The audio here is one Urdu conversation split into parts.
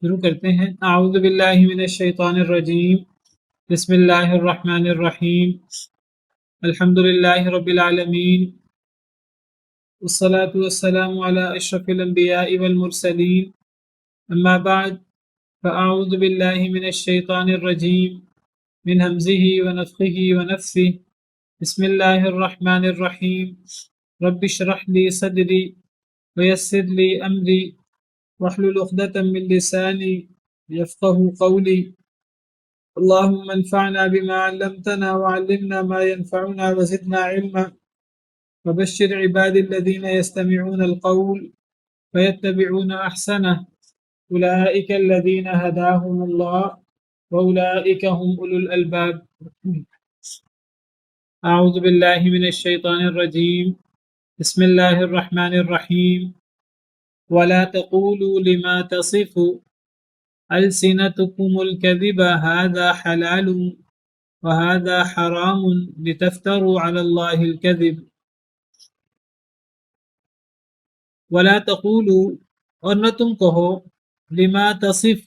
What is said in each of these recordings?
شروع کرتے ہیں۔ اعوذ باللہ من الشیطان الرجیم، بسم اللہ الرحمن الرحیم، الحمد للہ رب العالمین، والصلاة والسلام علی اشرف الانبیاء والمرسلین، اما بعد فاعوذ باللہ من الشیطان الرجیم من ہمزہ ونفخہ ونفثہ، بسم اللہ الرحمن الرحیم، رب اشرح لی صدری ویسر لی امری واحلل عقدة من لساني يفقهوا قولي، اللهم انفعنا بما علمتنا وعلمنا ما ينفعنا وزدنا علما، وبشر عبادي الذين يستمعون القول فيتبعون أحسنه، أولئك الذين هداهم الله وأولئك هم أولو الألباب. أعوذ بالله من الشيطان الرجيم، بسم الله الرحمن الرحيم، ولا تقولوا لما تصف ألسنتكم الكذب هذا حلال وهذا حرام لتفتروا على الله الكذب. ولا تقولوا، اور نہ تم کہو، لما تصف،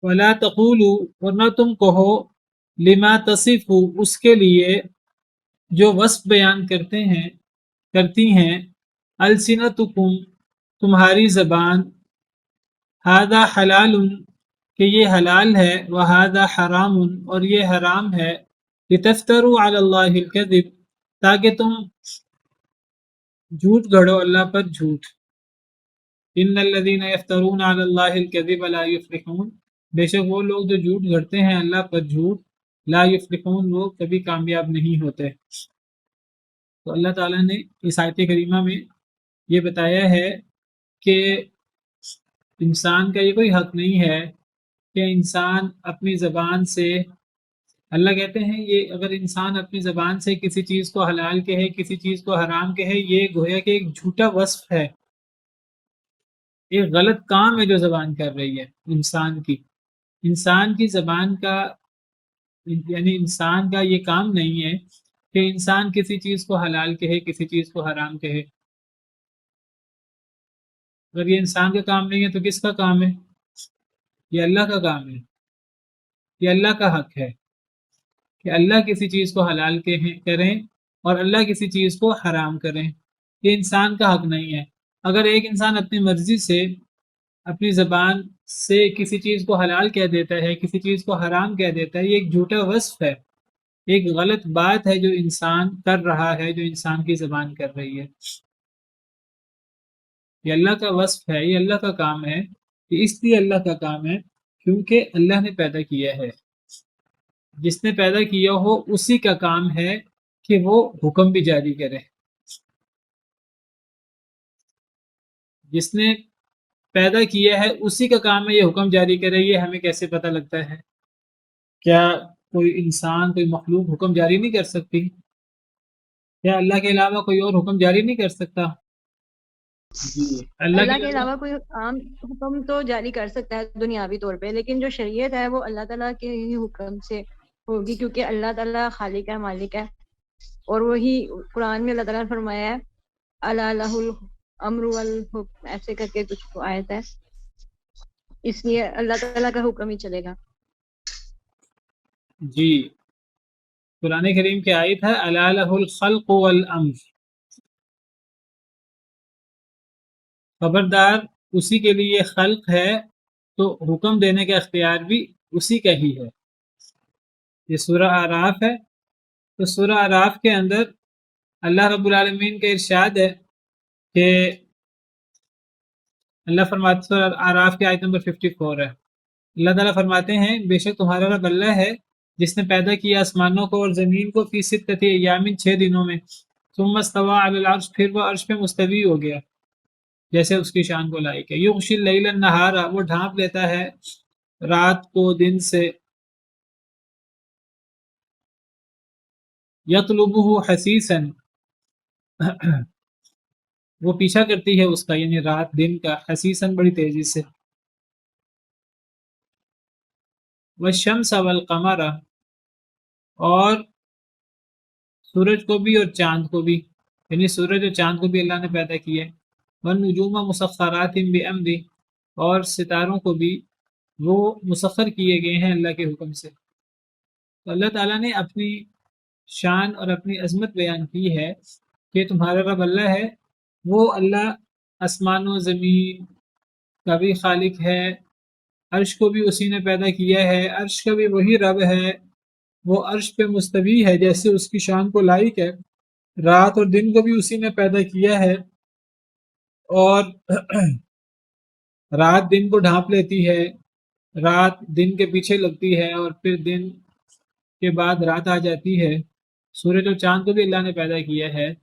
ولا تقولوا، اور نہ تم کہو، لما تصف، اس کے لیے جو وصف بیان کرتی ہیں، السنتکم، تمہاری زبان، ہذا حلال، کہ یہ حلال ہے، وہذا حرام، اور یہ حرام ہے، لتفتروا علی اللہ الکذب، تاکہ تم جھوٹ گھڑو اللہ پر جھوٹ. ان الذین یفترون علی اللہ الکذب لا یفلحون، بے شک وہ لوگ جو جھوٹ گھڑتے ہیں اللہ پر جھوٹ، لا یفلحون، وہ کبھی کامیاب نہیں ہوتے. تو اللہ تعالیٰ نے اس آیت کریمہ میں یہ بتایا ہے کہ انسان کا یہ کوئی حق نہیں ہے کہ انسان اپنی زبان سے، اللہ کہتے ہیں یہ اگر انسان اپنی زبان سے کسی چیز کو حلال کہے، کسی چیز کو حرام کہے، یہ گویا کہ ایک جھوٹا وصف ہے، ایک غلط کام ہے جو زبان کر رہی ہے انسان کی زبان کا، یعنی انسان کا یہ کام نہیں ہے کہ انسان کسی چیز کو حلال کہے، کسی چیز کو حرام کہے. اگر یہ انسان کا کام نہیں ہے تو کس کا کام ہے؟ یہ اللہ کا کام ہے، یہ اللہ کا حق ہے کہ اللہ کسی چیز کو حلال کریں اور اللہ کسی چیز کو حرام کریں. یہ انسان کا حق نہیں ہے. اگر ایک انسان اپنی مرضی سے اپنی زبان سے کسی چیز کو حلال کہہ دیتا ہے، کسی چیز کو حرام کہہ دیتا ہے، یہ ایک جھوٹا وصف ہے، ایک غلط بات ہے جو انسان کر رہا ہے، جو انسان کی زبان کر رہی ہے. یہ اللہ کا وصف ہے، یہ اللہ کا کام ہے. یہ اس لیے اللہ کا کام ہے کیونکہ اللہ نے پیدا کیا ہے. جس نے پیدا کیا ہو اسی کا کام ہے کہ وہ حکم بھی جاری کرے. جس نے پیدا کیا ہے اسی کا کام ہے یہ حکم جاری کرے. یہ ہمیں کیسے پتہ لگتا ہے؟ کیا کوئی انسان، کوئی مخلوق حکم جاری نہیں کر سکتی؟ کیا اللہ کے علاوہ کوئی اور حکم جاری نہیں کر سکتا؟ جی، اللہ کے علاوہ کوئی عام حکم تو جاری کر سکتا ہے دنیاوی طور پہ، لیکن جو شریعت ہے وہ اللہ تعالیٰ کے ہی حکم سے ہوگی، کیونکہ اللہ تعالیٰ خالق ہے، مالک ہے. اور وہی قرآن میں اللہ تعالیٰ نے فرمایا ہے الا لہ الامر والحکم، ایسے کر کے کچھ آیت ہے، اس لیے اللہ تعالیٰ کا حکم ہی چلے گا. جی، قرآن کریم کی آیت ہے الا لہ الخلق والامر، خبردار اسی کے لیے خلق ہے تو حکم دینے کا اختیار بھی اسی کا ہی ہے. یہ سورہ اعراف ہے. تو سورہ اعراف کے اندر اللہ رب العالمین کا ارشاد ہے کہ اللہ فرماتے، سورہ اعراف کی آیت نمبر 54 ہے، اللہ تعالیٰ فرماتے ہیں بے شک تمہارا رب اللہ ہے جس نے پیدا کیا آسمانوں کو اور زمین کو فی ستۃ ایام، 6 دنوں میں، ثم استوی علی العرش، پھر وہ عرش پہ مستوی ہو گیا جیسے اس کی شان کو لائق ہے. یغشی اللیل النہار، وہ ڈھانپ لیتا ہے رات کو دن سے، یطلبہ حثیثا، وہ پیچھا کرتی ہے اس کا، یعنی رات دن کا، حثیثاً بڑی تیزی سے. والشمس والقمر، اور سورج کو بھی اور چاند کو بھی، یعنی سورج اور چاند کو بھی اللہ نے پیدا کیا ہے. والنجوم مسخرات بامرہ، اور ستاروں کو بھی وہ مسخر کیے گئے ہیں اللہ کے حکم سے۔ تو اللہ تعالیٰ نے اپنی شان اور اپنی عظمت بیان کی ہے کہ تمہارا رب اللہ ہے، وہ اللہ آسمان و زمین کا بھی خالق ہے، عرش کو بھی اسی نے پیدا کیا ہے، عرش کا بھی وہی رب ہے، وہ عرش پہ مستوی ہے جیسے اس کی شان کو لائق ہے، رات اور دن کو بھی اسی نے پیدا کیا ہے، اور رات دن کو ڈھانپ لیتی ہے، رات دن کے پیچھے لگتی ہے اور پھر دن کے بعد رات آ جاتی ہے، سورج اور چاند کو بھی اللہ نے پیدا کیا ہے،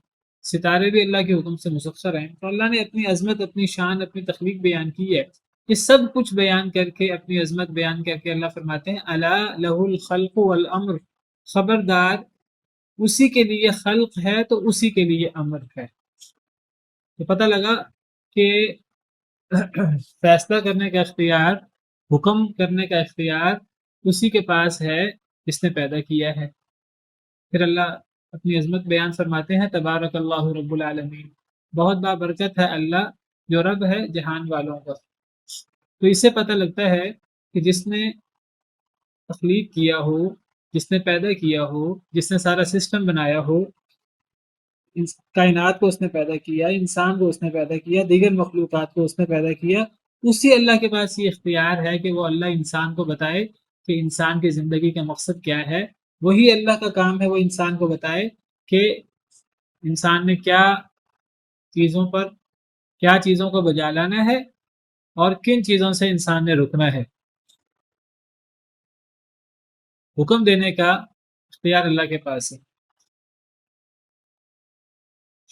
ستارے بھی اللہ کے حکم سے مسخر ہیں۔ تو اللہ نے اپنی عظمت، اپنی شان، اپنی تخلیق بیان کی ہے۔ یہ سب کچھ بیان کر کے، اپنی عظمت بیان کر کے اللہ فرماتے ہیں الا لہ الخلق والامر، خبردار اسی کے لیے خلق ہے تو اسی کے لیے امر ہے۔ تو پتہ لگا کہ فیصلہ کرنے کا اختیار، حکم کرنے کا اختیار اسی کے پاس ہے جس نے پیدا کیا ہے۔ پھر اللہ اپنی عظمت بیان فرماتے ہیں تبارک اللہ رب العالمین، بہت بابرکت ہے اللہ جو رب ہے جہان والوں کا۔ تو اس سے پتہ لگتا ہے کہ جس نے تخلیق کیا ہو، جس نے پیدا کیا ہو، جس نے سارا سسٹم بنایا ہو، کائنات کو اس نے پیدا کیا، انسان کو اس نے پیدا کیا، دیگر مخلوقات کو اس نے پیدا کیا، اسی اللہ کے پاس یہ اختیار ہے کہ وہ اللہ انسان کو بتائے کہ انسان کی زندگی کا مقصد کیا ہے۔ وہی اللہ کا کام ہے وہ انسان کو بتائے کہ انسان نے کیا چیزوں کو بجا لانا ہے اور کن چیزوں سے انسان نے رکنا ہے۔ حکم دینے کا اختیار اللہ کے پاس ہے،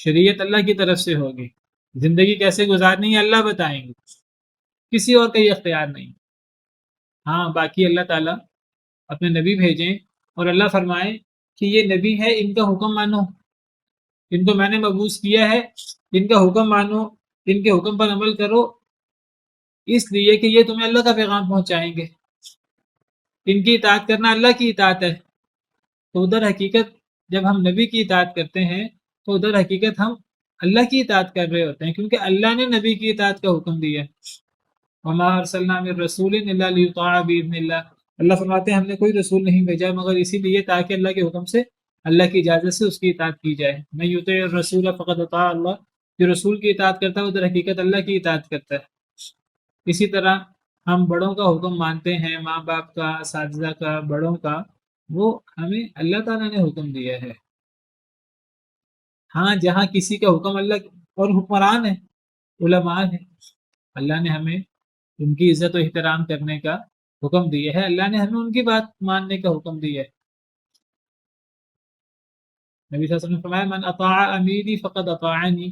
شریعت اللہ کی طرف سے ہوگی، زندگی کیسے گزارنی ہے اللہ بتائیں گے، کسی اور کا یہ اختیار نہیں۔ ہاں باقی اللہ تعالیٰ اپنے نبی بھیجیں اور اللہ فرمائے کہ یہ نبی ہے، ان کا حکم مانو، ان کو میں نے مبعوث کیا ہے، ان کا حکم مانو، ان کے حکم پر عمل کرو، اس لیے کہ یہ تمہیں اللہ کا پیغام پہنچائیں گے۔ ان کی اطاعت کرنا اللہ کی اطاعت ہے۔ تو ادھر حقیقت جب ہم نبی کی اطاعت کرتے ہیں تو ادھر حقیقت ہم اللہ کی اطاعت کر رہے ہوتے ہیں، کیونکہ اللہ نے نبی کی اطاعت کا حکم دیا ہے۔ وما ارسلنا من رسول الا لیطاع باذن اللہ، اللہ فرماتے ہیں ہم نے کوئی رسول نہیں بھیجا مگر اسی لیے تاکہ اللہ کے حکم سے، اللہ کی اجازت سے اس کی اطاعت کی جائے۔ من یطع الرسول فقد اطاع اللہ، جو رسول کی اطاعت کرتا ہے ادھر حقیقت اللہ کی اطاعت کرتا ہے۔ اسی طرح ہم بڑوں کا حکم مانتے ہیں، ماں باپ کا، اساتذہ کا، بڑوں کا، وہ ہمیں اللہ تعالیٰ نے حکم دیا ہے۔ ہاں جہاں کسی کا حکم اللہ اور حکمران ہے، علماء ہے، اللہ نے ہمیں ان کی عزت و احترام کرنے کا حکم دیا ہے، اللہ نے ہمیں ان کی بات ماننے کا حکم دیا ہے۔ نبی صلی اللہ علیہ وسلم نے فرمایا من اطاع امیری فقد اطاعنی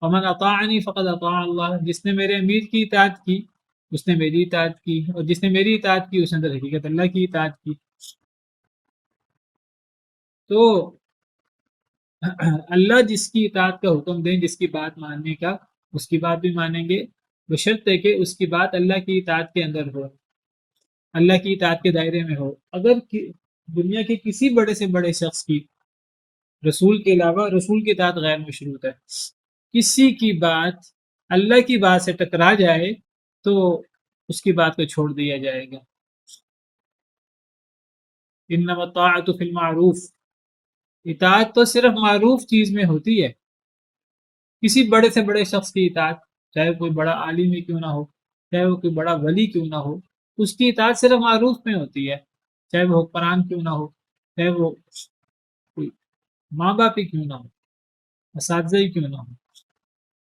ومن اطاعنی فقد اطاع اللہ، جس نے میرے امیر کی اطاعت کی اس نے میری اطاعت کی، اور جس نے میری اطاعت کی اس نے در حقیقت اللہ کی اطاعت کی۔ تو اللہ جس کی اطاعت کا حکم دیں، جس کی بات ماننے کا، اس کی بات بھی مانیں گے، بشرطے کہ اس کی بات اللہ کی اطاعت کے اندر ہو، اللہ کی اطاعت کے دائرے میں ہو۔ اگر دنیا کے کسی بڑے سے بڑے شخص کی رسول کے علاوہ، رسول کی اطاعت غیر مشروط ہے، کسی کی بات اللہ کی بات سے ٹکرا جائے تو اس کی بات کو چھوڑ دیا جائے گا۔ انما الطاعۃ فی المعروف، اطاعت تو صرف معروف چیز میں ہوتی ہے۔ کسی بڑے سے بڑے شخص کی اطاعت، چاہے کوئی بڑا عالم ہی کیوں نہ ہو، چاہے وہ کوئی بڑا ولی کیوں نہ ہو، اس کی اطاعت صرف معروف میں ہوتی ہے، چاہے وہ حکمران کیوں نہ ہو، چاہے وہ کوئی ماں باپ ہی کیوں نہ ہو، اساتذہ ہی کیوں نہ ہو۔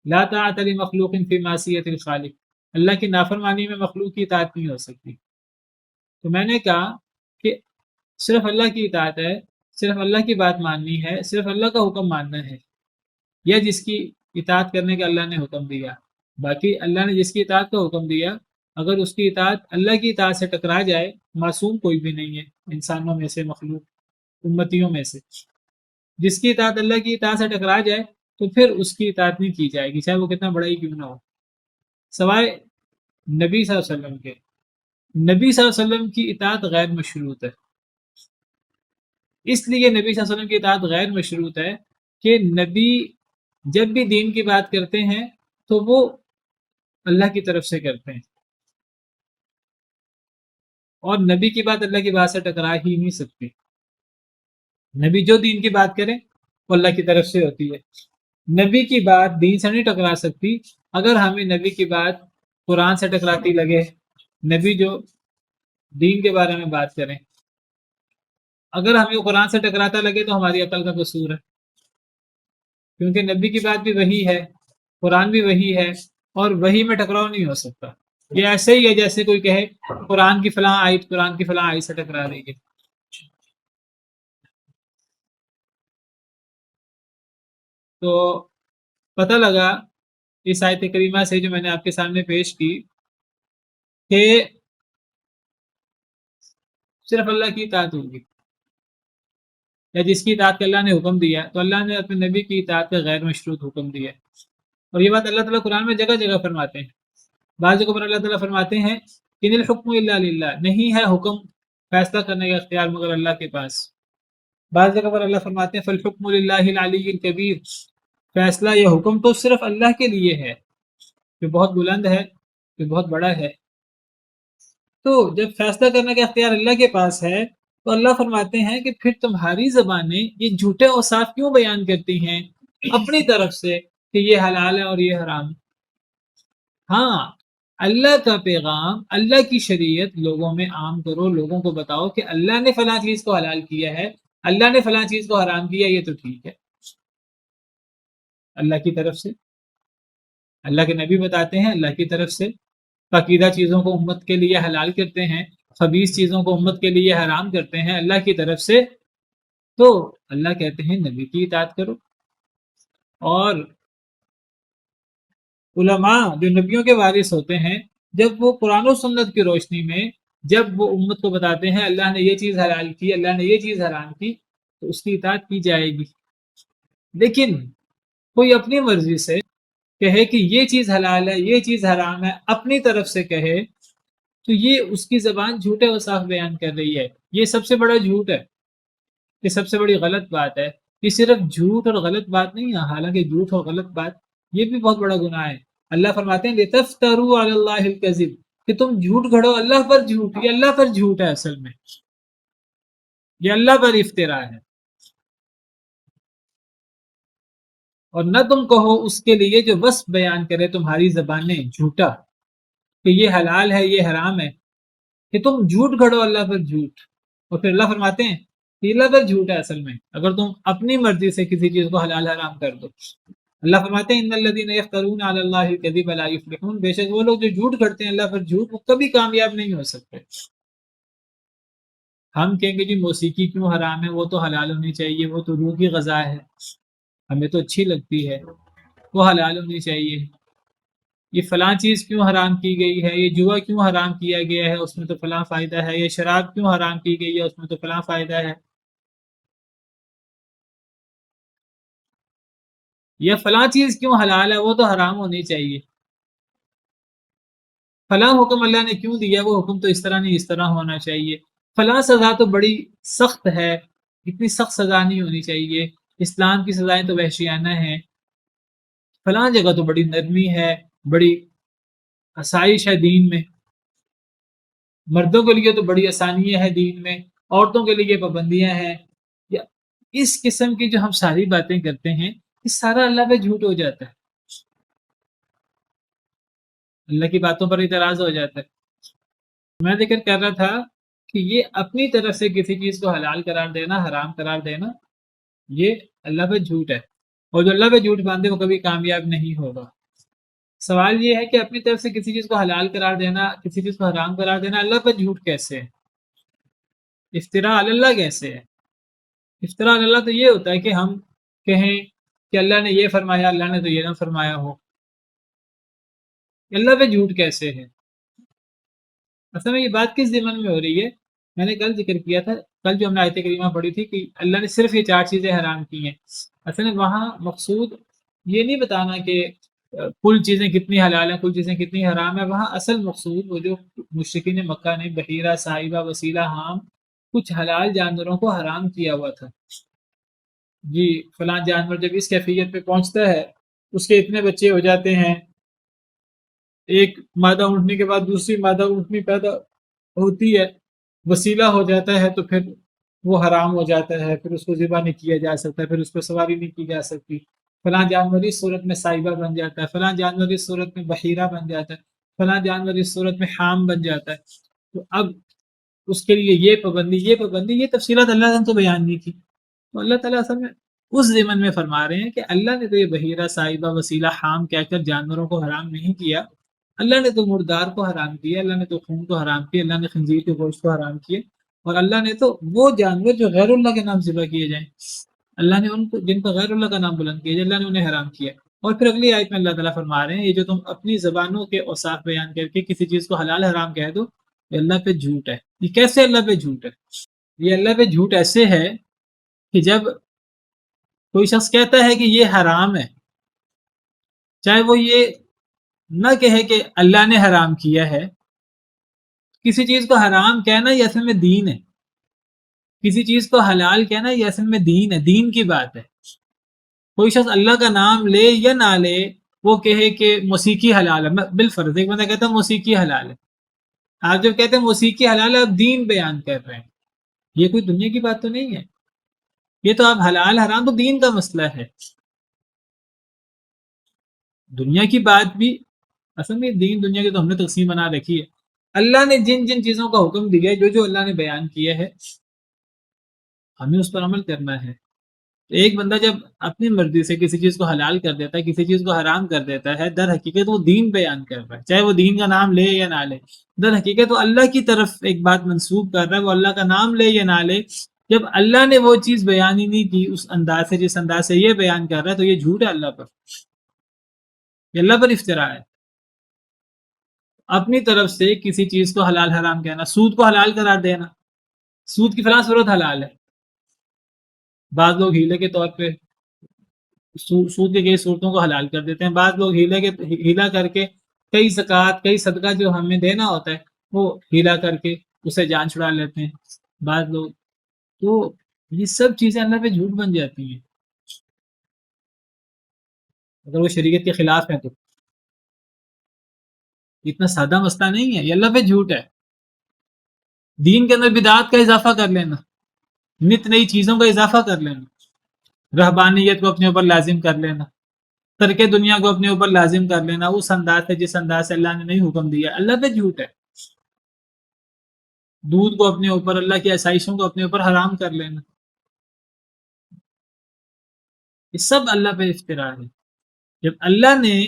لا طاعۃ لمخلوق فی معصیۃ الخالق، اللہ کی نافرمانی میں مخلوق کی اطاعت نہیں ہو سکتی۔ تو میں نے کہا کہ صرف اللہ کی اطاعت ہے، صرف اللہ کی بات ماننی ہے، صرف اللہ کا حکم ماننا ہے، یا جس کی اطاعت کرنے کا اللہ نے حکم دیا۔ باقی اللہ نے جس کی اطاعت کا حکم دیا، اگر اس کی اطاعت اللہ کی اطاعت سے ٹکرا جائے، معصوم کوئی بھی نہیں ہے انسانوں میں سے، مخلوق امتیوں میں سے، جس کی اطاعت اللہ کی اطاعت سے ٹکرا جائے تو پھر اس کی اطاعت نہیں کی جائے گی، چاہے وہ کتنا بڑا ہی کیوں نہ ہو، سوائے نبی صلی اللہ علیہ وسلم کے۔ نبی صلی اللہ علیہ وسلم کی اطاعت غیر مشروط ہے، اس لیے نبی صلی اللہ علیہ وسلم کی اطاعت غیر مشروط ہے کہ نبی جب بھی دین کی بات کرتے ہیں تو وہ اللہ کی طرف سے کرتے ہیں، اور نبی کی بات اللہ کی بات سے ٹکرا ہی نہیں سکتی۔ نبی جو دین کی بات کرے وہ اللہ کی طرف سے ہوتی ہے، نبی کی بات دین سے نہیں ٹکرا سکتی۔ اگر ہمیں نبی کی بات قرآن سے ٹکراتی لگے، نبی جو دین کے بارے میں بات کریں اگر ہمیں وہ قرآن سے ٹکراتا لگے تو ہماری عقل کا قصور ہے، کیونکہ نبی کی بات بھی وہی ہے، قرآن بھی وہی ہے، اور وہی میں ٹکراؤ نہیں ہو سکتا۔ یہ ایسے ہی ہے جیسے کوئی کہے قرآن کی فلاں آیت قرآن کی فلاں آیت سے ٹکرا رہی ہے۔ تو پتہ لگا اس آیت کریمہ سے جو میں نے آپ کے سامنے پیش کی کہ صرف اللہ کی اطاعت ہوگی، یا جس کی اطاعت کا اللہ نے حکم دیا تو اللہ نے اپنے نبی کی اطاعت کا غیر مشروط حکم دیا، اور یہ بات اللہ تعالیٰ قرآن میں جگہ جگہ فرماتے ہیں۔ بعض جگہوں پر اللہ تعالیٰ فرماتے ہیں ان الحکم الا للہ، نہیں ہے حکم فیصلہ کرنے کا اختیار مگر اللہ کے پاس۔ بعض جگہ پر اللہ فرماتے ہیں فالحکم للہ العلی الکبیر، فیصلہ یا حکم تو صرف اللہ کے لیے ہے جو بہت بلند ہے، جو بہت بڑا ہے۔ تو جب فیصلہ کرنے کا اختیار اللہ کے پاس ہے تو اللہ فرماتے ہیں کہ پھر تمہاری زبانیں یہ جھوٹے اوصاف کیوں بیان کرتی ہیں اپنی طرف سے کہ یہ حلال ہے اور یہ حرام۔ ہاں، اللہ کا پیغام، اللہ کی شریعت لوگوں میں عام کرو، لوگوں کو بتاؤ کہ اللہ نے فلاں چیز کو حلال کیا ہے، اللہ نے فلاں چیز کو حرام کیا، یہ تو ٹھیک ہے اللہ کی طرف سے۔ اللہ کے نبی بتاتے ہیں اللہ کی طرف سے، پاکیزہ چیزوں کو امت کے لیے حلال کرتے ہیں، خبیث چیزوں کو امت کے لیے حرام کرتے ہیں اللہ کی طرف سے۔ تو اللہ کہتے ہیں نبی کی اطاعت کرو، اور علماء جو نبیوں کے وارث ہوتے ہیں جب وہ قرآن و سنت کی روشنی میں جب وہ امت کو بتاتے ہیں اللہ نے یہ چیز حلال کی، اللہ نے یہ چیز حرام کی، تو اس کی اطاعت کی جائے گی۔ لیکن کوئی اپنی مرضی سے کہے کہ یہ چیز حلال ہے یہ چیز حرام ہے، اپنی طرف سے کہے، تو یہ اس کی زبان جھوٹے اوصاف بیان کر رہی ہے۔ یہ سب سے بڑا جھوٹ ہے، یہ سب سے بڑی غلط بات ہے۔ یہ صرف جھوٹ اور غلط بات نہیں ہے، حالانکہ جھوٹ اور غلط بات یہ بھی بہت بڑا گناہ ہے۔ اللہ فرماتے ہیں لِتَفْتَرُوا عَلَى اللَّهِ الْكَذِبَ، کہ تم جھوٹ گھڑو اللہ پر جھوٹ، یہ اللہ پر جھوٹ ہے، اصل میں یہ اللہ پر افطرا ہے، اور نہ تم کہو اس کے لیے جو وصف بیان کرے تمہاری زبانیں جھوٹا، کہ یہ حلال ہے یہ حرام ہے، کہ تم جھوٹ گھڑو اللہ پر جھوٹ۔ اور پھر اللہ فرماتے ہیں کہ اللہ پر جھوٹ ہے اصل میں اگر تم اپنی مرضی سے کسی چیز کو حلال حرام کر دو۔ اللہ فرماتے ہیں ان الذین یفترون علی اللہ الکذب لا یفلحون، بے شک وہ لوگ جو جھوٹ گھڑتے ہیں اللہ پر جھوٹ وہ کبھی کامیاب نہیں ہو سکتے۔ ہم کہیں گے جی موسیقی کیوں حرام ہے، وہ تو حلال ہونی چاہیے، وہ تو روح کی غذا ہے، ہمیں تو اچھی لگتی ہے، وہ حلال ہونی چاہیے۔ یہ فلاں چیز کیوں حرام کی گئی ہے، یہ جوا کیوں حرام کیا گیا ہے، اس میں تو فلاں فائدہ ہے، یہ شراب کیوں حرام کی گئی ہے، اس میں تو فلاں فائدہ ہے، یہ فلاں چیز کیوں حلال ہے، وہ تو حرام ہونی چاہیے، فلاں حکم اللہ نے کیوں دیا، وہ حکم تو اس طرح نہیں اس طرح ہونا چاہیے، فلاں سزا تو بڑی سخت ہے، اتنی سخت سزا نہیں ہونی چاہیے، اسلام کی سزائیں تو وحشیانہ ہیں، فلاں جگہ تو بڑی نرمی ہے، بڑی آسائش ہے دین میں، مردوں کے لیے تو بڑی آسانیاں ہیں دین میں، عورتوں کے لیے پابندیاں ہیں، یا اس قسم کی جو ہم ساری باتیں کرتے ہیں یہ سارا اللہ پہ جھوٹ ہو جاتا ہے، اللہ کی باتوں پر اعتراض ہو جاتا ہے۔ میں ذکر کر رہا تھا کہ یہ اپنی طرف سے کسی چیز کو حلال قرار دینا، حرام قرار دینا، یہ اللہ پہ جھوٹ ہے، اور جو اللہ پہ جھوٹ باندھے وہ کبھی کامیاب نہیں ہوگا۔ سوال یہ ہے کہ اپنی طرف سے کسی چیز کو حلال قرار دینا، کسی چیز کو حرام قرار دینا اللہ پہ جھوٹ کیسے ہے، افتراء علی اللہ کیسے ہے؟ افتراء علی اللہ تو یہ ہوتا ہے کہ ہم کہیں کہ اللہ نے یہ فرمایا اللہ نے تو یہ نہ فرمایا ہو، اللہ پہ جھوٹ کیسے ہے؟ اصل میں یہ بات کس ضمن میں ہو رہی ہے؟ میں نے کل ذکر کیا تھا، کل جو ہم نے آیت کریمہ پڑھی تھی کہ اللہ نے صرف یہ 4 چیزیں حرام کی ہیں، اصل میں وہاں مقصود یہ نہیں بتانا کہ کل چیزیں کتنی حلال ہیں کل چیزیں کتنی حرام ہیں، وہاں اصل مقصود وہ جو مشرکین مکہ نے بحیرہ صاحبہ وسیلہ حام کچھ حلال جانوروں کو حرام کیا ہوا تھا، جی فلاں جانور جب اس کیفیت پہ پہنچتا ہے اس کے اتنے بچے ہو جاتے ہیں، ایک مادہ اونٹنے کے بعد دوسری مادہ اونٹنی پیدا ہوتی ہے، وسیلہ ہو جاتا ہے، تو پھر وہ حرام ہو جاتا ہے، پھر اس کو ذبح نہیں کیا جا سکتا، پھر اس پہ سواری نہیں کی جا سکتی. فلاں جانور اس صورت میں سائبہ بن جاتا ہے، فلاں جانور اس صورت میں بحیرہ بن جاتا ہے، فلاں جانور اس صورت میں حام بن جاتا ہے. تو اب اس کے لیے یہ پابندی یہ تفصیلات اللہ نے تو بیان نہیں کی. تو اللہ تعالیٰ اصل میں اس ضمن میں فرما رہے ہیں کہ اللہ نے تو یہ بحیرہ صاحبہ وسیلہ حام کہہ کر جانوروں کو حرام نہیں کیا. اللہ نے تو مردار کو حرام کیا، اللہ نے تو خون کو حرام کیا، اللہ نے خنزیر کے گوشت کو حرام کیا، اور اللہ نے تو وہ جانور جو غیر اللہ کے نام ذبح کیے جائیں، اللہ نے ان کو جن کا غیر اللہ کا نام بلند کیا جائے، اللہ نے انہیں حرام کیا. اور پھر اگلی آیت میں اللہ تعالیٰ فرما رہے ہیں یہ جو تم اپنی زبانوں کے اوصاف بیان کر کے کسی چیز کو حلال حرام کہہ دو، یہ اللہ پہ جھوٹ ہے. یہ کیسے اللہ پہ جھوٹ ہے؟ یہ اللہ پہ جھوٹ ایسے ہے کہ جب کوئی شخص کہتا ہے کہ یہ حرام ہے، چاہے وہ یہ نہ کہے کہ اللہ نے حرام کیا ہے. کسی چیز کو حرام کہنا یہ اصل میں دین ہے، کسی چیز کو حلال کہنا یہ اصل میں دین ہے، دین کی بات ہے. کوئی شخص اللہ کا نام لے یا نہ لے، وہ کہے کہ موسیقی حلال ہے، بالفرض ایک بندہ کہتا ہے موسیقی حلال ہے. آپ جب کہتے ہیں موسیقی حلال ہے، آپ دین بیان کر رہے ہیں، یہ کوئی دنیا کی بات تو نہیں ہے. یہ تو آپ حلال حرام تو دین کا مسئلہ ہے. دنیا کی بات بھی اصل میں دین دنیا کی تو ہم نے تقسیم بنا رکھی ہے. اللہ نے جن جن چیزوں کا حکم دیا ہے، جو جو اللہ نے بیان کیا ہے، ہمیں اس پر عمل کرنا ہے. ایک بندہ جب اپنی مرضی سے کسی چیز کو حلال کر دیتا ہے، کسی چیز کو حرام کر دیتا ہے، در حقیقت وہ دین بیان کر رہا ہے، چاہے وہ دین کا نام لے یا نہ لے. در حقیقت وہ اللہ کی طرف ایک بات منسوب کر رہا ہے، وہ اللہ کا نام لے یا نہ لے. جب اللہ نے وہ چیز بیان ہی نہیں کی اس انداز سے جس انداز سے یہ بیان کر رہا ہے، تو یہ جھوٹ ہے اللہ پر، یہ اللہ پر افطرا ہے. اپنی طرف سے کسی چیز کو حلال حرام کہنا، سود کو حلال قرار دینا، سود کی فلاں صورت حلال ہے. بعض لوگ ہیلے کے طور پہ سود کی کئی صورتوں کو حلال کر دیتے ہیں. بعض لوگ ہیلا کر کے کئی زکوٰۃ کئی صدقہ جو ہمیں دینا ہوتا ہے وہ ہیلا کر کے اسے جان چھڑا لیتے ہیں بعض لوگ. تو یہ سب چیزیں اللہ پہ جھوٹ بن جاتی ہیں اگر وہ شریعت کے خلاف ہیں. تو اتنا سادہ مسئلہ نہیں ہے، یہ اللہ پہ جھوٹ ہے. دین کے اندر بدعات کا اضافہ کر لینا، نت نئی چیزوں کا اضافہ کر لینا، رہبانیت کو اپنے اوپر لازم کر لینا، ترک دنیا کو اپنے اوپر لازم کر لینا اس انداز سے جس انداز سے اللہ نے نہیں حکم دیا، اللہ پہ جھوٹ ہے. دودھ کو اپنے اوپر، اللہ کی آسائشوں کو اپنے اوپر حرام کر لینا، یہ سب اللہ پہ افطرا ہے. جب اللہ نے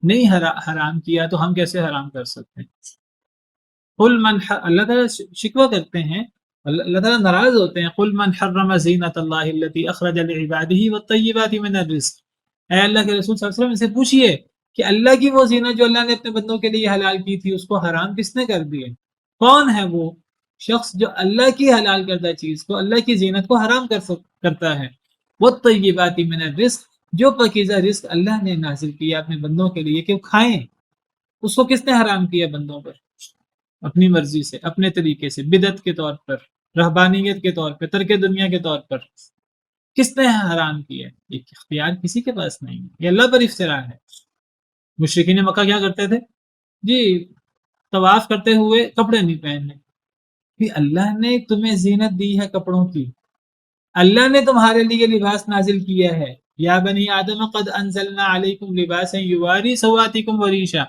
نہیں حرام کیا تو ہم کیسے حرام کر سکتے ہیں؟ اللہ تعالیٰ شکوہ کرتے ہیں، اللہ تعالیٰ ناراض ہوتے ہیں. قل من حرم زینت اللہ التي اخرج لعباده والطیبات من الرزق. اے اللہ کے رسول صلی اللہ علیہ وسلم سے پوچھئے کہ اللہ کی وہ زینت جو اللہ نے اپنے بندوں کے لیے حلال کی تھی اس کو حرام کس نے کر دیے؟ کون ہے وہ شخص جو اللہ کی حلال کردہ چیز کو، اللہ کی زینت کو حرام کرتا ہے؟ والطیبات من الرزق، جو پاکیزہ رزق اللہ نے نازل کیا اپنے بندوں کے لیے کہ وہ کھائیں، اس کو کس نے حرام کیا بندوں پر؟ اپنی مرضی سے، اپنے طریقے سے، بدعت کے طور پر، رہبانیت کے طور پہ، ترک دنیا کے طور پر. کس نے حرام کیا؟ یہ اختیار کسی کے پاس نہیں ہے، یہ اللہ پر افطرا ہے. مشرکین مکہ کیا کرتے تھے؟ جی طواف کرتے ہوئے کپڑے نہیں پہننے. اللہ نے تمہیں زینت دی ہے کپڑوں کی، اللہ نے تمہارے لیے لباس نازل کیا ہے. یا بنی آدم قد انزلنا علیکم لباسا یواری سواتکم وریشا.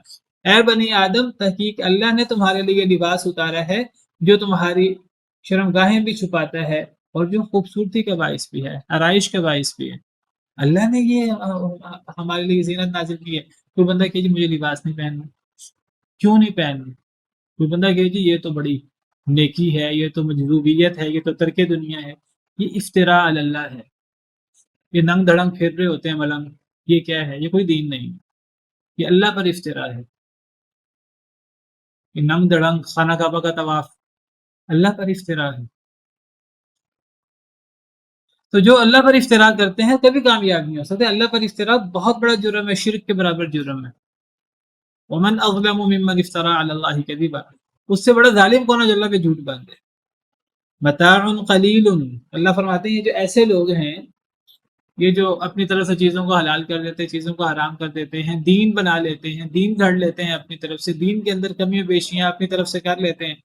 اے بنی آدم، تحقیق اللہ نے تمہارے لیے لباس اتارا ہے جو تمہاری شرمگاہیں بھی چھپاتا ہے اور جو خوبصورتی کا باعث بھی ہے، آرائش کا باعث بھی ہے. اللہ نے یہ ہمارے لیے زینت نازل کی ہے. کوئی بندہ کہ جی مجھے لباس نہیں پہننا، کیوں نہیں پہننا؟ کوئی بندہ کہ جی یہ تو بڑی نیکی ہے، یہ تو مجذوبیت ہے، یہ تو ترک دنیا ہے. یہ افطراء علی اللہ ہے. یہ ننگ دھڑنگ پھر رہے ہوتے ہیں ملنگ، یہ کیا ہے؟ یہ کوئی دین نہیں، یہ اللہ پر افطراء ہے. یہ ننگ دھڑنگ خانہ کعبہ کا طواف اللہ پر افطراء ہے. تو جو اللہ پر افطراء کرتے ہیں کبھی کامیاب نہیں ہو سکتے. اللہ پر افطراء بہت بڑا جرم ہے، شرک کے برابر جرم ہے. ومن اظلم ممن افترى على الله كذبا. اس سے بڑا ظالم کون ہے جو اللہ پہ جھوٹ باندھے؟ متاع قلیل. اللہ فرماتے ہیں جو ایسے لوگ ہیں یہ جو اپنی طرف سے چیزوں کو حلال کر دیتے ہیں، چیزوں کو حرام کر دیتے ہیں، دین بنا لیتے ہیں، دین گھڑ لیتے ہیں اپنی طرف سے، دین کے اندر کمیاں بیشیاں اپنی طرف سے کر لیتے ہیں،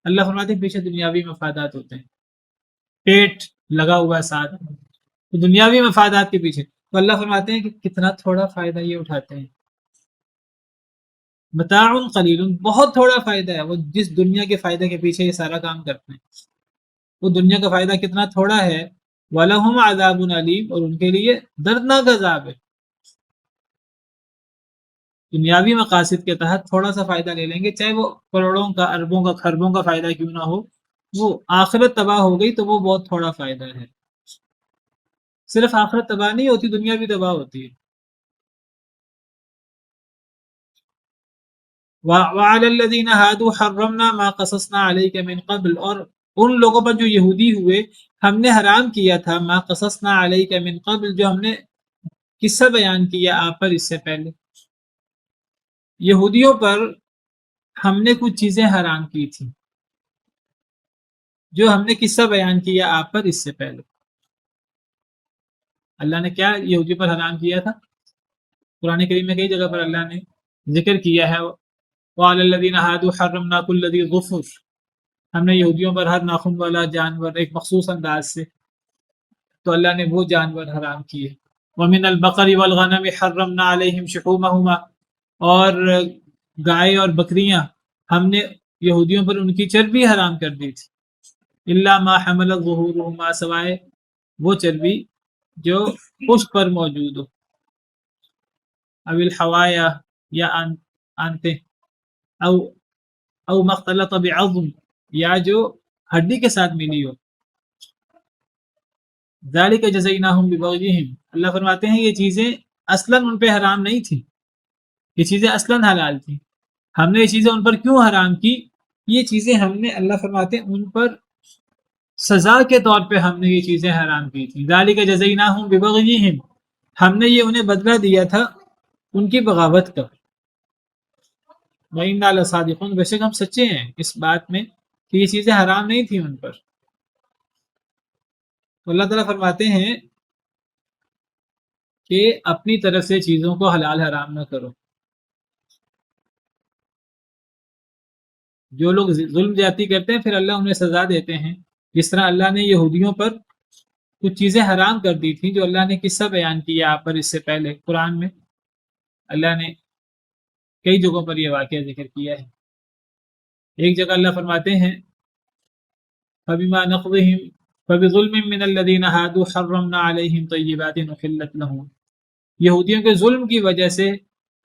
اللہ فرماتے ہیں پیچھے دنیاوی مفادات ہوتے ہیں، پیٹ لگا ہوا ہے ساتھ، تو دنیاوی مفادات کے پیچھے، تو اللہ فرماتے ہیں کہ کتنا تھوڑا فائدہ یہ اٹھاتے ہیں، متاع قلیل، بہت تھوڑا فائدہ ہے وہ جس دنیا کے فائدے کے پیچھے یہ سارا کام کرتے ہیں، وہ دنیا کا فائدہ کتنا تھوڑا ہے، وَلَهُمْ عَذَابٌ عَلِيمٌ، اور ان کے لیے دردناک عذاب ہے۔ دنیاوی مقاصد کے تحت تھوڑا سا فائدہ لے لیں گے، چاہے وہ کروڑوں کا، اربوں کا، خربوں کا فائدہ کیوں نہ ہو، وہ آخرت تباہ ہو گئی تو وہ بہت تھوڑا فائدہ ہے۔ صرف آخرت تباہ نہیں ہوتی، دنیا بھی تباہ ہوتی ہے۔ وَعَلَى الَّذِينَ هَادُوا حَرَّمْنَا مَا قَصَصْنَا عَلَيْكَ مِنْ قَبْلُ، اور ان لوگوں پر جو یہودی ہوئے ہم نے حرام کیا تھا، ما قصصنا علیک من قبل، جو ہم نے قصہ بیان کیا آپ پر اس سے پہلے، یہودیوں پر ہم نے کچھ چیزیں حرام کی تھی جو ہم نے قصہ بیان کیا آپ پر اس سے پہلے۔ اللہ نے کیا یہودیوں پر حرام کیا تھا؟ قرآن کریم میں کئی جگہ پر اللہ نے ذکر کیا ہے، وَعَلَى الَّذِينَ هَادُوا حَرَّمْنَا كُلَّ ذِي ظُفُرٍ، ہم نے یہودیوں پر ہر ناخن والا جانور ایک مخصوص انداز سے، تو اللہ نے وہ جانور حرام کیے۔ وَمِنَ الْبَقَرِ وَالْغَنَمِ حَرَّمْنَا عَلَيْهِمْ شُحُومَهُمَا، اور گائے اور بکریاں ہم نے یہودیوں پر ان کی چربی حرام کر دی تھی، إِلَّا مَا حَمَلَتْ ظُهُورُهُمَا، سوائے وہ چربی جو پشت پر موجود ہو، او الحوایا، یا آنتے، او ما اختلط بعظم، یا جو ہڈی کے ساتھ ملی ہو، ذالک جزیناہم ببغیہم، اللہ فرماتے ہیں یہ چیزیں اصلاً ان پہ حرام نہیں تھیں، یہ چیزیں اصلاً حلال تھیں، ہم نے یہ چیزیں ان پر کیوں حرام کی، یہ چیزیں ہم نے، اللہ فرماتے ہیں ان پر سزا کے طور پہ ہم نے یہ چیزیں حرام کی تھیں، ذالک جزیناہم ببغیہم، ہم نے یہ انہیں بدلہ دیا تھا ان کی بغاوت کا، وَإِنَّا لَصَادِقُونَ، بے شک ہم سچے ہیں اس بات میں کہ یہ چیزیں حرام نہیں تھیں ان پر۔ تو اللہ تعالیٰ فرماتے ہیں کہ اپنی طرف سے چیزوں کو حلال حرام نہ کرو، جو لوگ ظلم زیادتی کرتے ہیں پھر اللہ انہیں سزا دیتے ہیں، جس طرح اللہ نے یہودیوں پر کچھ چیزیں حرام کر دی تھیں جو اللہ نے قصہ بیان کیا آپ پر اس سے پہلے، قرآن میں اللہ نے کئی جگہوں پر یہ واقعہ ذکر کیا ہے۔ ایک جگہ اللہ فرماتے ہیں فَبِمَا نَقْضِهِمْ فَبِظُلْمٍ مِّنَ الَّذِينَ هَادُوا حَرَّمْنَا عَلَيْهِمْ طَيِّبَاتٍ أُحِلَّتْ لَهُمْ، یہودیوں کے ظلم کی وجہ سے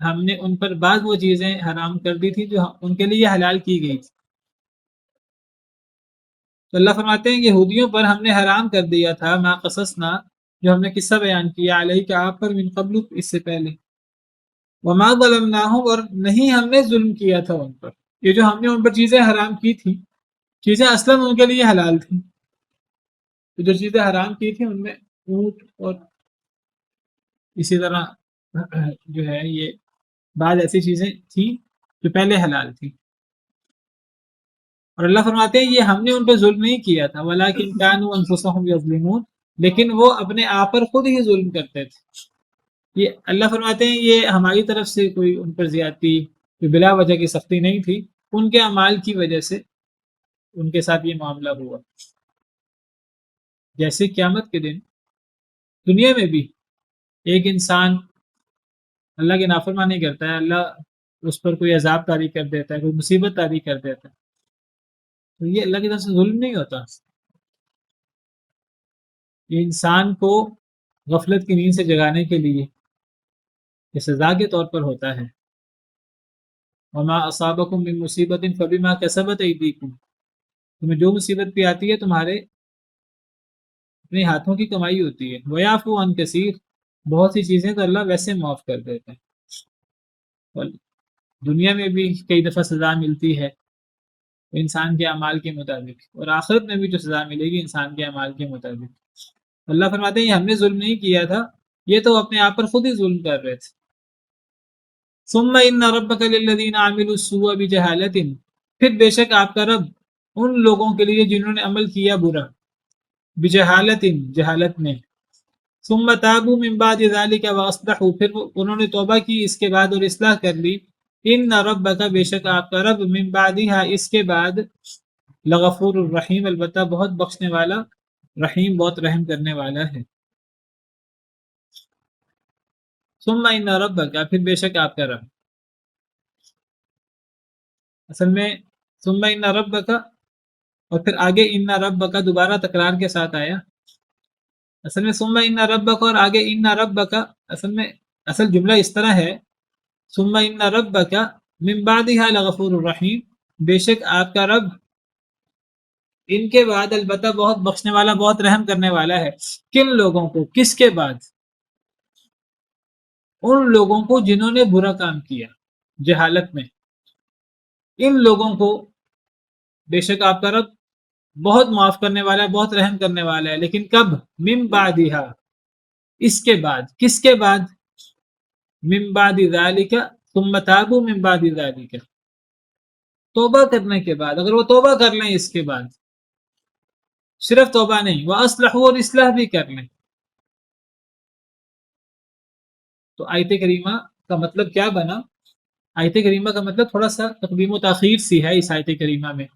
ہم نے ان پر بعض وہ چیزیں حرام کر دی تھی جو ان کے لیے حلال کی گئی تھی، تو اللہ فرماتے ہیں کہ یہودیوں پر ہم نے حرام کر دیا تھا ما قصصنا، جو ہم نے قصہ بیان کیا علیہ کہ آپ پر من قبل اس سے پہلے، وما ظلمناہم، اور نہیں ہم نے ظلم کیا تھا ان پر، یہ جو ہم نے ان پر چیزیں حرام کی تھی چیزیں اصلاً ان کے لیے حلال تھیں، تو جو چیزیں حرام کی تھیں ان میں اونٹ اور اسی طرح جو ہے یہ بعض ایسی چیزیں تھیں جو پہلے حلال تھیں، اور اللہ فرماتے ہیں یہ ہم نے ان پہ ظلم نہیں کیا تھا، وَلَٰكِن كَانُوا أَنفُسَهُمْ يَظْلِمُونَ، لیکن وہ اپنے آپ پر خود ہی ظلم کرتے تھے، یہ اللہ فرماتے ہیں یہ ہماری طرف سے کوئی ان پر زیادتی، کوئی بلا وجہ کی سختی نہیں تھی، ان کے اعمال کی وجہ سے ان کے ساتھ یہ معاملہ ہوا۔ جیسے قیامت کے دن دنیا میں بھی ایک انسان اللہ کی نافرمانی کرتا ہے، اللہ اس پر کوئی عذاب طاری کر دیتا ہے، کوئی مصیبت طاری کر دیتا ہے، تو یہ اللہ کی طرف سے ظلم نہیں ہوتا، یہ انسان کو غفلت کی نیند سے جگانے کے لیے یہ سزا کے طور پر ہوتا ہے۔ وما اصابکم من مصیبت فبما کسبت ایدیکم، تمہیں جو مصیبت بھی آتی ہے تمہارے اپنے ہاتھوں کی کمائی ہوتی ہے، ویعفو عن کثیر، بہت سی چیزیں تو اللہ ویسے معاف کر دیتے ہیں، اور دنیا میں بھی کئی دفعہ سزا ملتی ہے انسان کے اعمال کے مطابق، اور آخرت میں بھی جو سزا ملے گی انسان کے اعمال کے مطابق۔ اللہ فرماتے ہیں یہ ہم نے ظلم نہیں کیا تھا، یہ تو اپنے آپ پر خود ہی ظلم کر رہے تھے۔ ثم ان ربک للذین عملوا السوء بجہالۃ، پھر بے شک آپ کا رب ان لوگوں کے لیے جنہوں نے عمل کیا برا، بجہالۃ، جہالت میں، ثم تابوا من بعد ذلك واصلحوا، پھر انہوں نے توبہ کی اس کے بعد اور اصلاح کر لی. ان ربک، بے شک آپ کا رب، من بعدها، اس کے بعد، لغفور الرحیم، البتہ بہت بخشنے والا، رحیم بہت رحم کرنے والا ہے. ثم ان ربک، پھر بے شک آپ کا رب، اصل میں ثم ان ربک اور پھر آگے ان ربک دوبارہ تکرار کے ساتھ آیا. اصل میں ثم ان ربک اور آگے ان ربک، اصل جملہ اس طرح ہے، ثم ان ربک من بعدها لغفور الرحیم، بے شک آپ کا رب ان کے بعد البتہ بہت بخشنے والا، بہت رحم کرنے والا ہے. کن لوگوں کو؟ کس کے بعد؟ ان لوگوں کو جنہوں نے برا کام کیا جہالت میں. ان لوگوں کو بے شک آپ کا رب بہت معاف کرنے والا ہے، بہت رحم کرنے والا ہے. لیکن کب؟ من بعدها، اس کے بعد. کس کے بعد؟ من بعد ذالک، ثم تابوا من بعد ذالک، توبہ کرنے کے بعد. اگر وہ توبہ کر لیں اس کے بعد، صرف توبہ نہیں، وہ اصلحوا، اور اصلاح بھی کر لیں. تو آیت کریمہ کا مطلب کیا بنا؟ آیت کریمہ کا مطلب تھوڑا سا تقدیم و تاخیر سی ہے اس آیت کریمہ میں.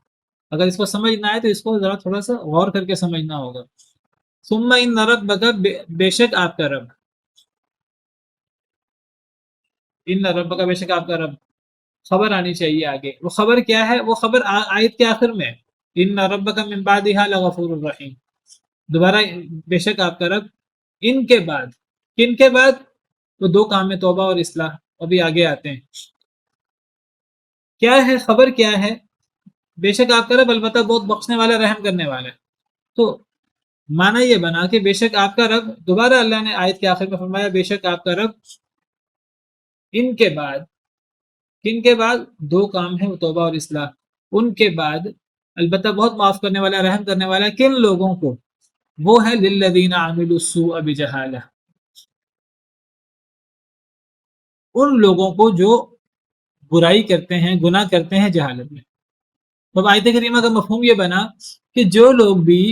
اگر اس کو سمجھنا ہے تو اس کو ذرا تھوڑا سا غور کر کے سمجھنا ہوگا. ثم ان ربک، بے شک آپ کا رب، ان ربک، بے شک آپ کا رب، خبر آنی چاہیے آگے. وہ خبر کیا ہے؟ وہ خبر آیت کے آخر میں، ان ربک من بعدها لغفور الرحیم. دوبارہ بے شک آپ کا رب، ان کے بعد. کن کے بعد؟ تو دو کام میں، توبہ اور اصلاح. ابھی آگے آتے ہیں. کیا ہے خبر؟ کیا ہے؟ بے شک آپ کا رب البتہ بہت بخشنے والا، رحم کرنے والا ہے. تو معنی یہ بنا کہ بے شک آپ کا رب، دوبارہ اللہ نے آیت کے آخر میں فرمایا بے شک آپ کا رب ان کے بعد. کن کے بعد؟ دو کام ہیں، وہ توبہ اور اصلاح. ان کے بعد البتہ بہت معاف کرنے والا، رحم کرنے والا. کن لوگوں کو؟ وہ ہے للذین عملوا السوء بجہالہ، ان لوگوں کو جو برائی کرتے ہیں، گناہ کرتے ہیں جہالت میں. تو آیت کریمہ کا مفہوم یہ بنا کہ جو لوگ بھی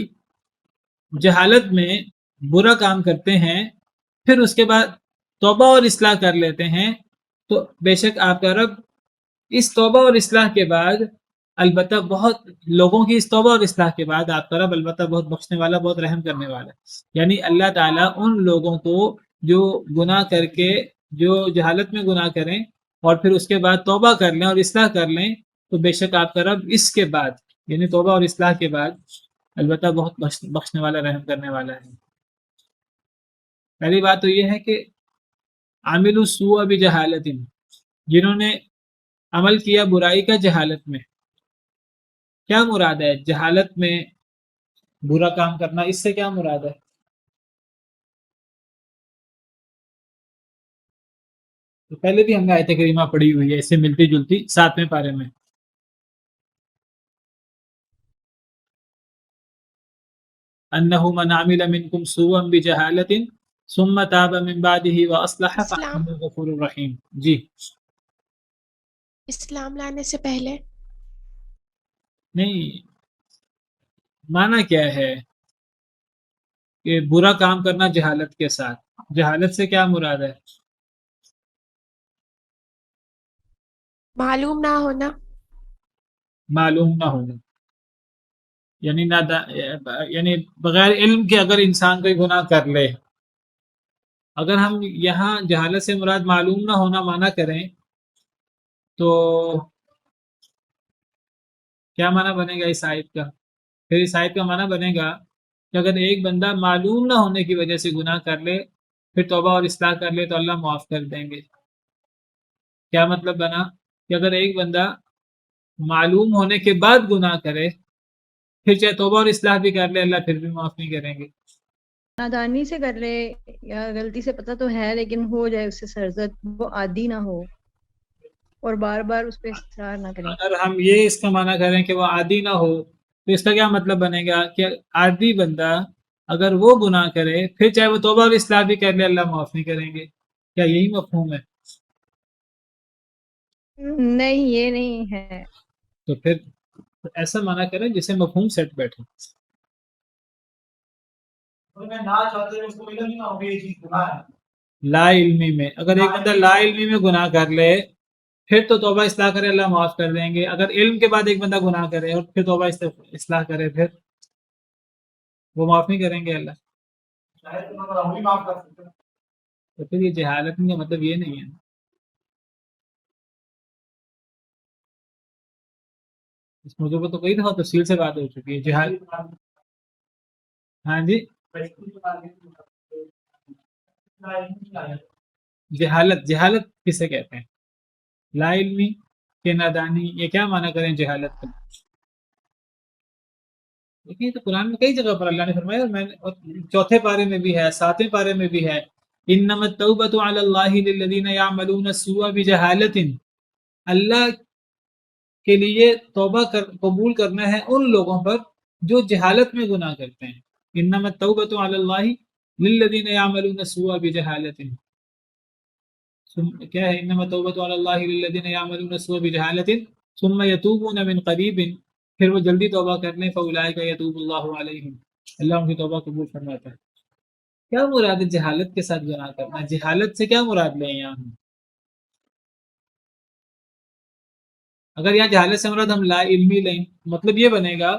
جہالت میں برا کام کرتے ہیں، پھر اس کے بعد توبہ اور اصلاح کر لیتے ہیں، تو بے شک آپ کا رب اس توبہ اور اصلاح کے بعد، البتہ بہت لوگوں کی اس توبہ اور اصلاح کے بعد آپ کا رب البتہ بہت بخشنے والا، بہت رحم کرنے والا. یعنی اللہ تعالیٰ ان لوگوں کو جو گناہ کر کے، جو جہالت میں گناہ کریں اور پھر اس کے بعد توبہ کر لیں اور اصلاح کر لیں، تو بے شک آپ کا رب اس کے بعد، یعنی توبہ اور اصلاح کے بعد، البتہ بہت بخشنے والا، رحم کرنے والا ہے. پہلی بات تو یہ ہے کہ عامل السوء بجہالت، جنہوں نے عمل کیا برائی کا جہالت میں. کیا مراد ہے جہالت میں برا کام کرنا؟ اس سے کیا مراد ہے؟ تو پہلے بھی ہم نے آیت کریمہ پڑھی ہوئی ہے اس سے ملتی جلتی 7ویں پارے میں. انہ من عمل منکم سوءا بجہالت ثم تاب من بعده واصلح اسلام فانہ غفور الرحیم. جی اسلام لانے سے پہلے نہیں، معنی کیا ہے کہ برا کام کرنا جہالت کے ساتھ؟ جہالت سے کیا مراد ہے؟ معلوم نہ ہونا، معلوم نہ ہونا، یعنی یعنی بغیر علم کے اگر انسان کوئی گناہ کر لے. اگر ہم یہاں جہالت سے مراد معلوم نہ ہونا معنی کریں تو کیا معنی بنے گا اس آیت کا؟ پھر اس آیت کا معنی بنے گا کہ اگر ایک بندہ معلوم نہ ہونے کی وجہ سے گناہ کر لے، پھر توبہ اور اصلاح کر لے تو اللہ معاف کر دیں گے. کیا مطلب بنا؟ کہ اگر ایک بندہ معلوم ہونے کے بعد گناہ کرے، پھر چاہے توبہ اور اصلاح بھی کر لے، اللہ پھر بھی معاف نہیں کریں گے. نادانی سے کر لے یا غلطی سے، پتہ تو ہے لیکن ہو جائے اس سے سرزد، وہ عادی نہ ہو اور بار بار اس پہ اصرار نہ کریں. اگر ہم یہ اس کا معنی کریں کہ وہ عادی نہ ہو، تو اس کا کیا مطلب بنے گا کہ عادی بندہ اگر وہ گناہ کرے، پھر چاہے وہ توبہ اور اصلاح بھی کر لے، اللہ معاف نہیں کریں گے. کیا یہی مفہوم ہے؟ نہیں، یہ نہیں ہے. تو پھر ایسا معنی کریں جسے مفہوم سیٹ بیٹھے. لا علمی میں اگر ایک بندہ لا علمی میں گناہ کر لے پھر تو توبہ اصلاح کرے اللہ معاف کر دیں گے. اگر علم کے بعد ایک بندہ گناہ کرے اور پھر توبہ اصلاح کرے پھر وہ معاف نہیں کریں گے اللہ. تو پھر یہ جہالت کا مطلب یہ نہیں ہے. اس موضوع پر تو کئی دفعہ تفصیل سے بات ہو چکی ہے. جہالت ہاں جی جہالت کسے کہتے ہیں؟ لا علمی کہ نادانی یہ کیا معنی کریں جہالت کا؟ دیکھیے تو قرآن میں کئی جگہ پر اللہ نے فرمایا اور میں نے چوتھے پارے میں بھی ہے 7ویں پارے میں بھی ہے انما التوبۃ علی اللہ للذین یعملون السوء بجہالۃ. اللہ کے لیے توبہ قبول کرنا ہے ان لوگوں پر جو جہالت میں گناہ کرتے ہیں. انما التوبۃ علی اللہ للذین یعملون السوء بجہالۃ. کیا ہے انما التوبۃ علی اللہ للذین یعملون السوء بجہالۃ ثم یتوبون من قریب پھر وہ جلدی توبہ کر لیں فاولئک یتوب اللہ علیہم اللہ ان کی توبہ قبول فرماتا ہے. کیا مراد ہے جہالت کے ساتھ گناہ کرنا؟ جہالت سے کیا مراد لیں یہاں ہم؟ اگر یہاں جہالت سے مراد ہم لا علمی لیں مطلب یہ بنے گا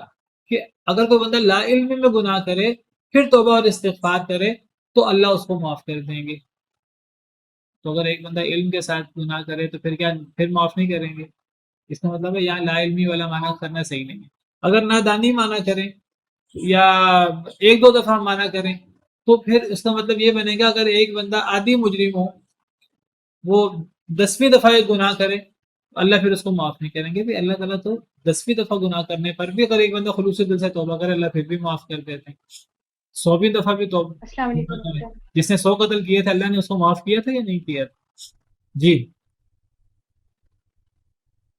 کہ اگر کوئی بندہ لا علمی میں گناہ کرے پھر توبہ اور استغفار کرے تو اللہ اس کو معاف کر دیں گے. تو اگر ایک بندہ علم کے ساتھ گناہ کرے تو پھر معاف نہیں کریں گے. اس کا مطلب ہے یہاں لا علمی والا معنی کرنا صحیح نہیں ہے. اگر نادانی معنی کریں یا ایک دو دفعہ معنی کریں تو پھر اس کا مطلب یہ بنے گا اگر ایک بندہ عادی مجرم ہو وہ 10ویں دفعہ ایک گناہ کرے اللہ پھر اس کو معاف نہیں کریں گے. اللہ تعالیٰ تو 10ویں دفعہ گناہ کرنے پر بھی اگر ایک بندہ خلوص دل سے توبہ کرے اللہ پھر بھی معاف کر دیتے ہیں. 100ویں دفعہ بھی توبہ السلام علیکم. کرے. جس نے 100 قتل کیے تھے اللہ نے اس کو معاف کیا تھا یا نہیں کیا تھا؟ جی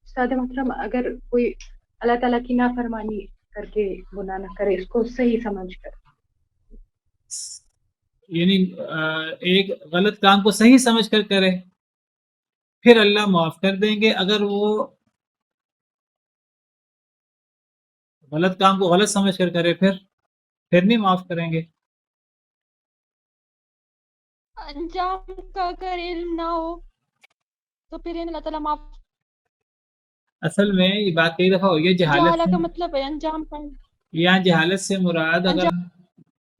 استاد محترم اگر کوئی اللہ تعالیٰ کی نافرمانی کر کے گناہ نہ کرے اس کو صحیح سمجھ کر یعنی ایک غلط کام کو صحیح سمجھ کر کرے پھر اللہ معاف کر دیں گے. اگر وہ غلط کام کو غلط سمجھ کر کرے پھر نہیں معاف کریں گے. انجام کا اگر علم نہ ہو تو پھر اللہ تعالیٰ معاف. اصل میں یہ بات کئی دفعہ ہوئی ہے جہالت کا مطلب ہے انجام کا. یہاں جہالت سے مراد اگر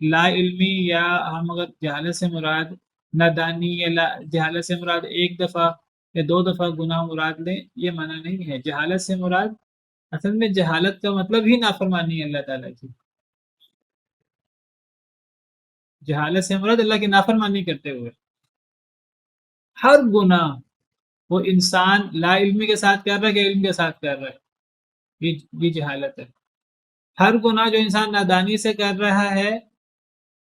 لا علمی یا ہم اگر جہالت سے مراد نادانی یا جہالت سے مراد ایک دفعہ یا 2 دفعہ گناہ مراد لیں یہ معنی نہیں ہے. جہالت سے مراد اصل میں جہالت کا مطلب ہی نافرمانی ہے اللہ تعالیٰ کی. جہالت سے مراد اللہ کی نافرمانی کرتے ہوئے ہر گناہ وہ انسان لا علمی کے ساتھ کر رہا ہے کہ علم کے ساتھ کر رہا ہے یہ جہالت ہے. ہر گناہ جو انسان نادانی سے کر رہا ہے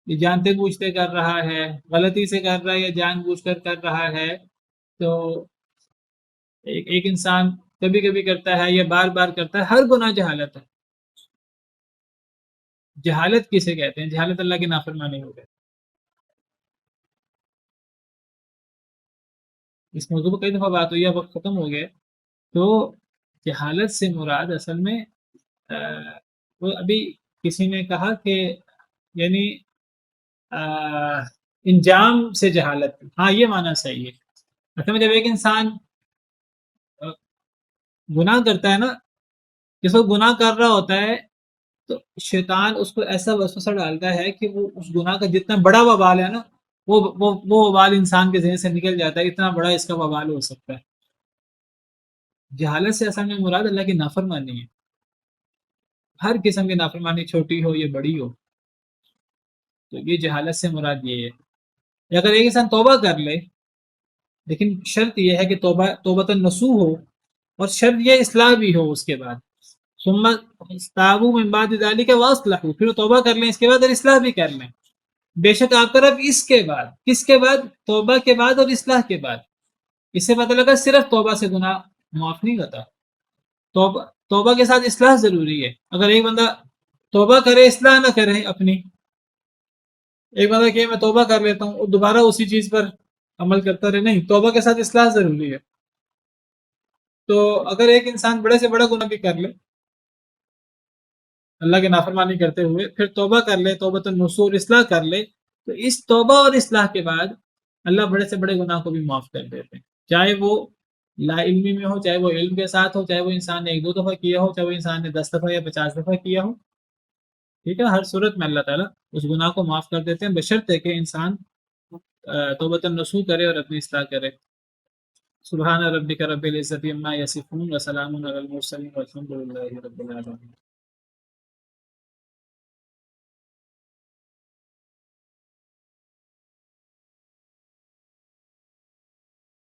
یہ جانتے بوجھتے کر رہا ہے غلطی سے کر رہا ہے یا جان بوجھ کر رہا ہے تو ایک انسان کبھی کبھی کرتا ہے یا بار بار کرتا ہے ہر گناہ جہالت ہے. جہالت کسے کہتے ہیں؟ جہالت اللہ کی نافرمانی ہو گئی. اس موضوع پر کئی دفعہ بات ہوئی ہے وقت ختم ہو گیا. تو جہالت سے مراد اصل میں وہ ابھی کسی نے کہا کہ یعنی انجام سے جہالت. ہاں یہ معنی صحیح ہے. اصل میں جب ایک انسان گناہ کرتا ہے نا جس وقت گناہ کر رہا ہوتا ہے تو شیطان اس کو ایسا وسوسہ ڈالتا ہے کہ وہ اس گناہ کا جتنا بڑا وبال ہے نا وہ وبال انسان کے ذہن سے نکل جاتا ہے. اتنا بڑا اس کا وبال ہو سکتا ہے. جہالت سے اصل میں مراد اللہ کی نافرمانی ہے. ہر قسم کی نافرمانی چھوٹی ہو یا بڑی ہو تو یہ جہالت سے مراد یہ ہے. اگر ایک انسان توبہ کر لے لیکن شرط یہ ہے کہ توبہ نصوح ہو اور شرط یہ اصلاح بھی ہو اس کے بعد ثم تابوا من بعد ذلك واصلحوا پھر توبہ کر لیں اس کے بعد اور اصلاح بھی کر لیں. بے شک آپ کا رب اس کے بعد کس کے بعد؟ توبہ کے بعد اور اصلاح کے بعد. اس سے پتہ لگا صرف توبہ سے گناہ معاف نہیں ہوتا. توبہ کے ساتھ اصلاح ضروری ہے. اگر ایک بندہ توبہ کرے اصلاح نہ کرے اپنی ایک بندہ کہ میں توبہ کر لیتا ہوں اور دوبارہ اسی چیز پر عمل کرتا رہے نہیں توبہ کے ساتھ اصلاح ضروری ہے. تو اگر ایک انسان بڑے سے بڑا گناہ بھی کر لے اللہ کی نافرمانی کرتے ہوئے پھر توبہ کر لے، توبۃ النصوح، اصلاح کر لے، تو اس توبہ اور اصلاح کے بعد اللہ بڑے سے بڑے گناہ کو بھی معاف کر دیتے ہیں، چاہے وہ لا علمی میں ہو، چاہے وہ علم کے ساتھ ہو، چاہے وہ انسان نے 1-2 دفعہ کیا ہو، چاہے وہ انسان نے 10 دفعہ یا 50 دفعہ کیا ہو، ٹھیک ہے، ہر صورت میں اللہ تعالیٰ اس گناہ کو معاف کر دیتے ہیں، بشرطے کہ انسان توبۃ النصوح کرے اور اپنی اصلاح کرے۔ سبحان ربک رب العزت عما یصفون وسلام علی المرسلین والحمد للہ رب العالمین۔